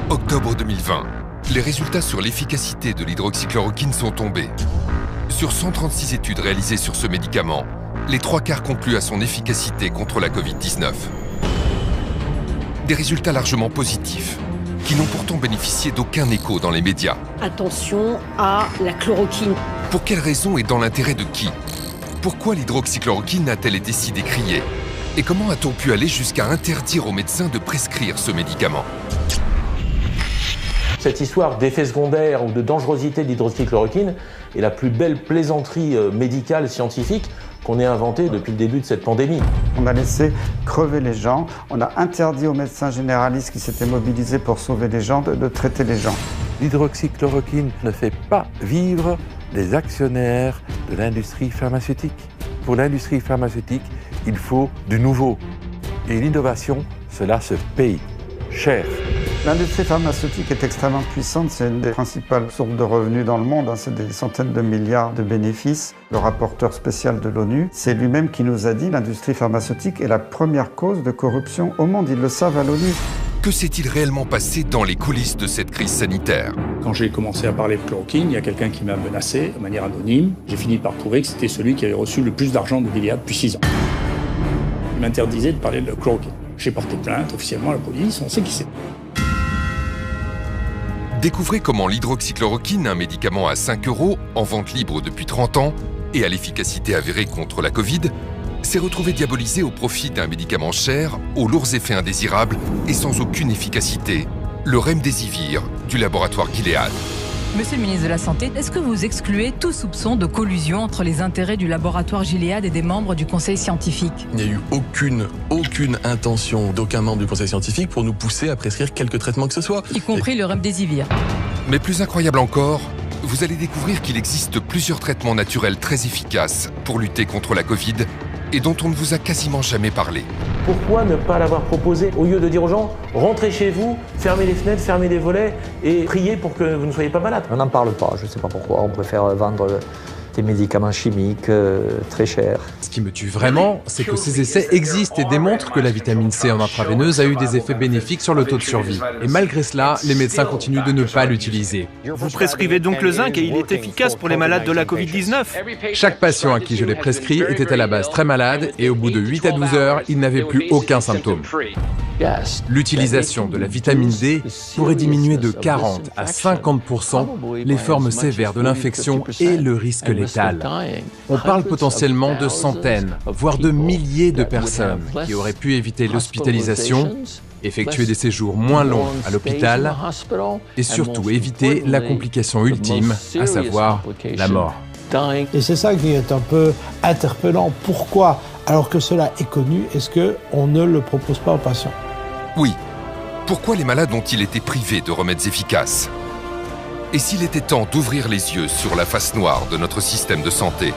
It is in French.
Octobre 2020, les résultats sur l'efficacité de l'hydroxychloroquine sont tombés. Sur 136 études réalisées sur ce médicament, les 3/4 concluent à son efficacité contre la Covid-19. Des résultats largement positifs, qui n'ont pourtant bénéficié d'aucun écho dans les médias. Attention à la chloroquine. Pour quelles raisons et dans l'intérêt de qui? Pourquoi l'hydroxychloroquine a-t-elle été si décriée? Et comment a-t-on pu aller jusqu'à interdire aux médecins de prescrire ce médicament? Cette histoire d'effets secondaires ou de dangerosité de l'hydroxychloroquine est la plus belle plaisanterie médicale scientifique qu'on ait inventée depuis le début de cette pandémie. On a laissé crever les gens, on a interdit aux médecins généralistes qui s'étaient mobilisés pour sauver les gens de traiter les gens. L'hydroxychloroquine ne fait pas vivre les actionnaires de l'industrie pharmaceutique. Pour l'industrie pharmaceutique, il faut du nouveau. Et l'innovation, cela se paye cher. L'industrie pharmaceutique est extrêmement puissante, c'est une des principales sources de revenus dans le monde, c'est des centaines de milliards de bénéfices. Le rapporteur spécial de l'ONU, c'est lui-même qui nous a dit que l'industrie pharmaceutique est la première cause de corruption au monde, ils le savent à l'ONU. Que s'est-il réellement passé dans les coulisses de cette crise sanitaire? Quand j'ai commencé à parler de chloroquine, il y a quelqu'un qui m'a menacé de manière anonyme. J'ai fini par trouver que c'était celui qui avait reçu le plus d'argent de Gilead depuis 6 ans. Il m'interdisait de parler de chloroquine. J'ai porté plainte officiellement à la police, on sait qui c'est. Découvrez comment l'hydroxychloroquine, un médicament à 5 € en vente libre depuis 30 ans et à l'efficacité avérée contre la Covid, s'est retrouvé diabolisé au profit d'un médicament cher, aux lourds effets indésirables et sans aucune efficacité, le Remdesivir du laboratoire Gilead. Monsieur le ministre de la Santé, est-ce que vous excluez tout soupçon de collusion entre les intérêts du laboratoire Gilead et des membres du conseil scientifique? Il n'y a eu aucune intention d'aucun membre du conseil scientifique pour nous pousser à prescrire quelque traitement que ce soit. Y compris le Remdesivir. Mais plus incroyable encore, vous allez découvrir qu'il existe plusieurs traitements naturels très efficaces pour lutter contre la Covid et dont on ne vous a quasiment jamais parlé. Pourquoi ne pas l'avoir proposé au lieu de dire aux gens « rentrez chez vous, fermez les fenêtres, fermez les volets et priez pour que vous ne soyez pas malade ». On n'en parle pas, je ne sais pas pourquoi, on préfère vendre des médicaments chimiques très chers. Ce qui me tue vraiment, c'est que ces essais existent et démontrent que la vitamine C en intraveineuse a eu des effets bénéfiques sur le taux de survie. Et malgré cela, les médecins continuent de ne pas l'utiliser. Vous prescrivez donc le zinc et il est efficace pour les malades de la Covid-19 ? Chaque patient à qui je l'ai prescrit était à la base très malade et au bout de 8 à 12 heures, il n'avait plus aucun symptôme. L'utilisation de la vitamine D pourrait diminuer de 40 à 50% les formes sévères de l'infection et le risque létal. On parle potentiellement de centaines, voire de milliers de personnes qui auraient pu éviter l'hospitalisation, effectuer des séjours moins longs à l'hôpital et surtout éviter la complication ultime, à savoir la mort. Et c'est ça qui est un peu interpellant. Pourquoi, alors que cela est connu, est-ce qu'on ne le propose pas aux patients? Oui. Pourquoi les malades ont-ils été privés de remèdes efficaces? Et s'il était temps d'ouvrir les yeux sur la face noire de notre système de santé?